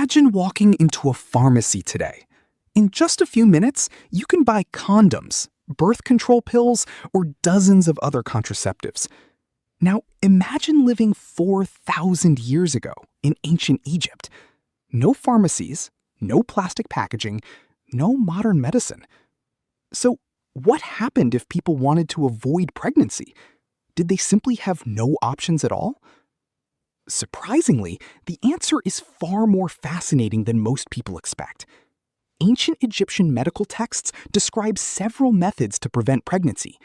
Imagine walking into a pharmacy today. In just a few minutes, you can buy condoms, birth control pills, or dozens of other contraceptives. Now, imagine living 4,000 years ago in ancient Egypt. No pharmacies, no plastic packaging, no modern medicine. So, what happened if people wanted to avoid pregnancy? Did they simply have no options at all? Surprisingly, the answer is far more fascinating than most people expect. Ancient Egyptian medical texts describe several methods to prevent pregnancy.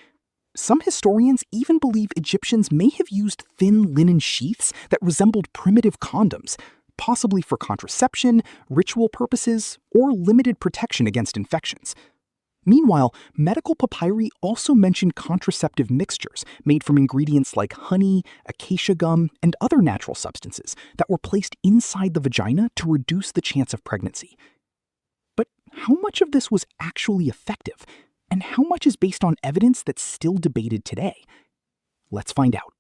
Some historians even believe Egyptians may have used thin linen sheaths that resembled primitive condoms, possibly for contraception, ritual purposes, or limited protection against infections. Meanwhile, medical papyri also mention contraceptive mixtures made from ingredients like honey, acacia gum, and other natural substances that were placed inside the vagina to reduce the chance of pregnancy. But how much of this was actually effective? And how much is based on evidence that's still debated today? Let's find out.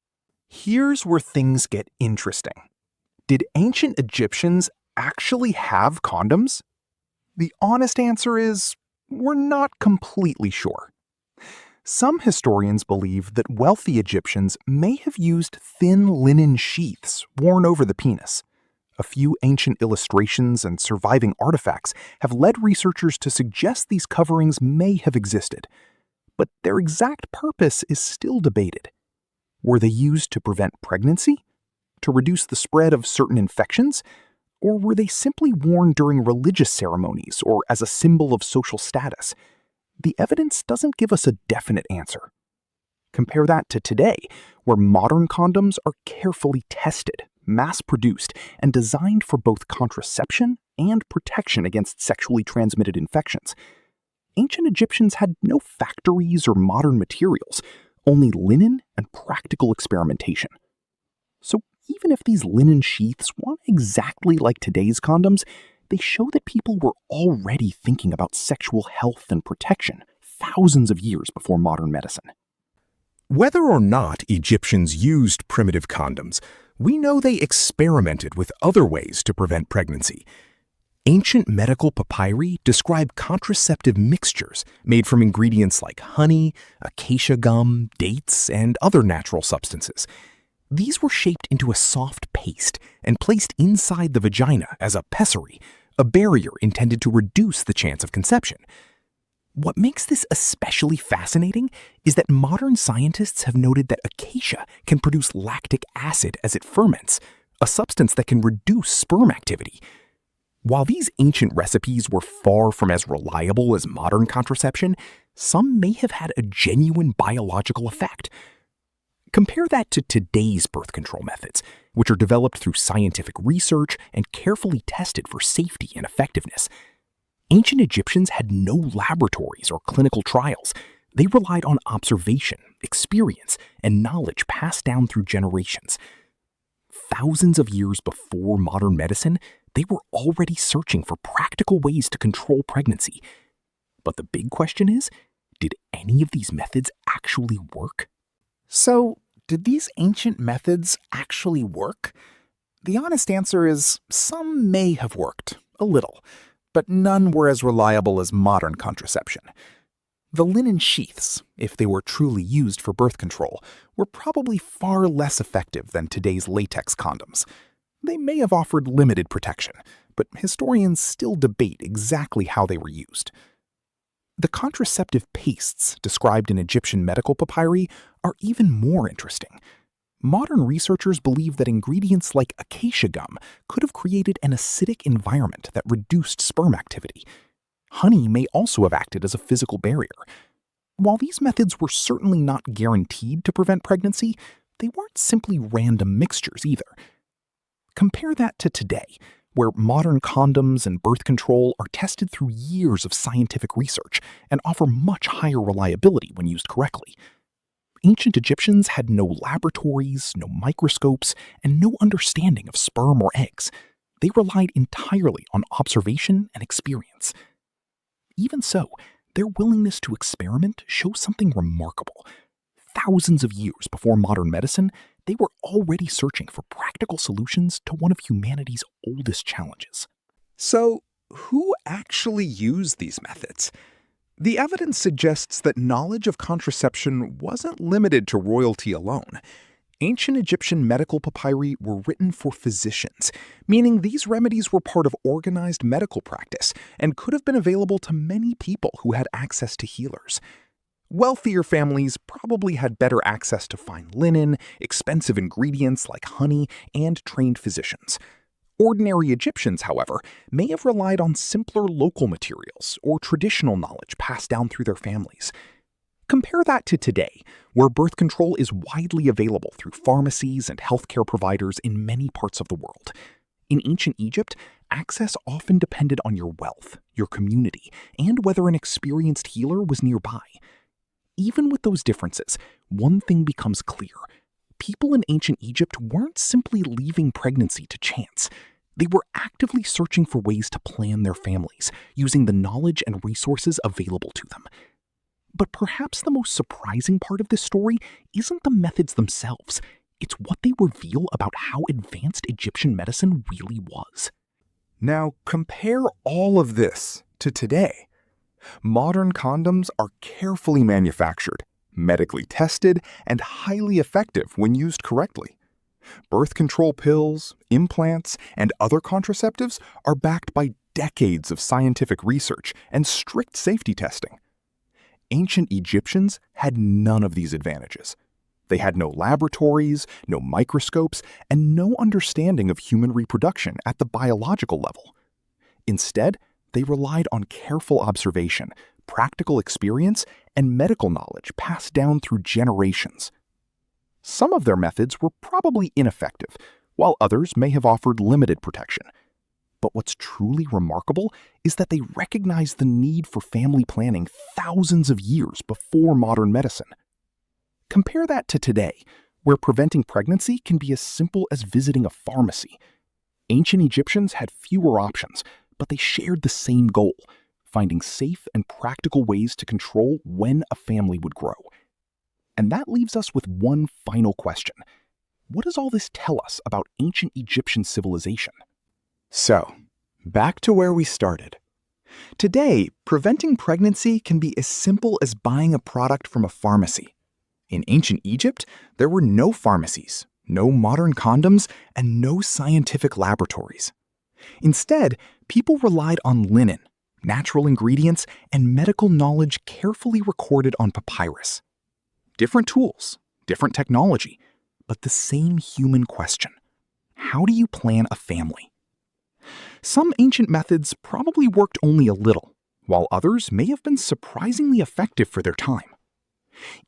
Here's where things get interesting. Did ancient Egyptians actually have condoms? The honest answer is, we're not completely sure. Some historians believe that wealthy Egyptians may have used thin linen sheaths worn over the penis. A few ancient illustrations and surviving artifacts have led researchers to suggest these coverings may have existed, but their exact purpose is still debated. Were they used to prevent pregnancy? To reduce the spread of certain infections? Or were they simply worn during religious ceremonies or as a symbol of social status? The evidence doesn't give us a definite answer. Compare that to today, where modern condoms are carefully tested, mass-produced, and designed for both contraception and protection against sexually transmitted infections. Ancient Egyptians had no factories or modern materials, only linen and practical experimentation. So even if these linen sheaths weren't exactly like today's condoms, they show that people were already thinking about sexual health and protection thousands of years before modern medicine. Whether or not Egyptians used primitive condoms, we know they experimented with other ways to prevent pregnancy. Ancient medical papyri describe contraceptive mixtures made from ingredients like honey, acacia gum, dates, and other natural substances. These were shaped into a soft paste and placed inside the vagina as a pessary, a barrier intended to reduce the chance of conception. What makes this especially fascinating is that modern scientists have noted that acacia can produce lactic acid as it ferments, a substance that can reduce sperm activity. While these ancient recipes were far from as reliable as modern contraception, some may have had a genuine biological effect. Compare that to today's birth control methods, which are developed through scientific research and carefully tested for safety and effectiveness. Ancient Egyptians had no laboratories or clinical trials. They relied on observation, experience, and knowledge passed down through generations. Thousands of years before modern medicine, they were already searching for practical ways to control pregnancy. But the big question is, did any of these methods actually work? So, did these ancient methods actually work? The honest answer is some may have worked, a little, but none were as reliable as modern contraception. The linen sheaths, if they were truly used for birth control, were probably far less effective than today's latex condoms. They may have offered limited protection, but historians still debate exactly how they were used. The contraceptive pastes described in Egyptian medical papyri are even more interesting. Modern researchers believe that ingredients like acacia gum could have created an acidic environment that reduced sperm activity. Honey may also have acted as a physical barrier. While these methods were certainly not guaranteed to prevent pregnancy, they weren't simply random mixtures either. Compare that to today, where modern condoms and birth control are tested through years of scientific research and offer much higher reliability when used correctly. Ancient Egyptians had no laboratories, no microscopes, and no understanding of sperm or eggs. They relied entirely on observation and experience. Even so, their willingness to experiment shows something remarkable. Thousands of years before modern medicine, they were already searching for practical solutions to one of humanity's oldest challenges. So, who actually used these methods? The evidence suggests that knowledge of contraception wasn't limited to royalty alone. Ancient Egyptian medical papyri were written for physicians, meaning these remedies were part of organized medical practice and could have been available to many people who had access to healers. Wealthier families probably had better access to fine linen, expensive ingredients like honey, and trained physicians. Ordinary Egyptians, however, may have relied on simpler local materials or traditional knowledge passed down through their families. Compare that to today, where birth control is widely available through pharmacies and healthcare providers in many parts of the world. In ancient Egypt, access often depended on your wealth, your community, and whether an experienced healer was nearby. Even with those differences, one thing becomes clear. People in ancient Egypt weren't simply leaving pregnancy to chance. They were actively searching for ways to plan their families, using the knowledge and resources available to them. But perhaps the most surprising part of this story isn't the methods themselves. It's what they reveal about how advanced Egyptian medicine really was. Now, compare all of this to today. Modern condoms are carefully manufactured, medically tested, and highly effective when used correctly. Birth control pills, implants, and other contraceptives are backed by decades of scientific research and strict safety testing. Ancient Egyptians had none of these advantages. They had no laboratories, no microscopes, and no understanding of human reproduction at the biological level. Instead, they relied on careful observation, practical experience, and medical knowledge passed down through generations. Some of their methods were probably ineffective, while others may have offered limited protection. But what's truly remarkable is that they recognized the need for family planning thousands of years before modern medicine. Compare that to today, where preventing pregnancy can be as simple as visiting a pharmacy. Ancient Egyptians had fewer options, but they shared the same goal, finding safe and practical ways to control when a family would grow. And that leaves us with one final question. What does all this tell us about ancient Egyptian civilization? So, back to where we started. Today, preventing pregnancy can be as simple as buying a product from a pharmacy. In ancient Egypt, there were no pharmacies, no modern condoms, and no scientific laboratories. Instead, people relied on linen, natural ingredients, and medical knowledge carefully recorded on papyrus. Different tools, different technology, but the same human question. How do you plan a family? Some ancient methods probably worked only a little, while others may have been surprisingly effective for their time.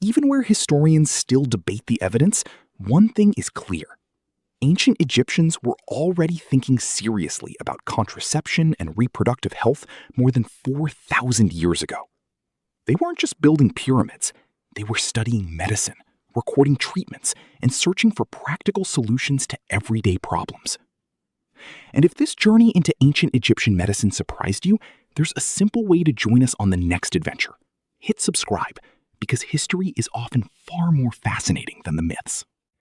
Even where historians still debate the evidence, one thing is clear. Ancient Egyptians were already thinking seriously about contraception and reproductive health more than 4,000 years ago. They weren't just building pyramids, they were studying medicine, recording treatments, and searching for practical solutions to everyday problems. And if this journey into ancient Egyptian medicine surprised you, there's a simple way to join us on the next adventure. Hit subscribe, because history is often far more fascinating than the myths.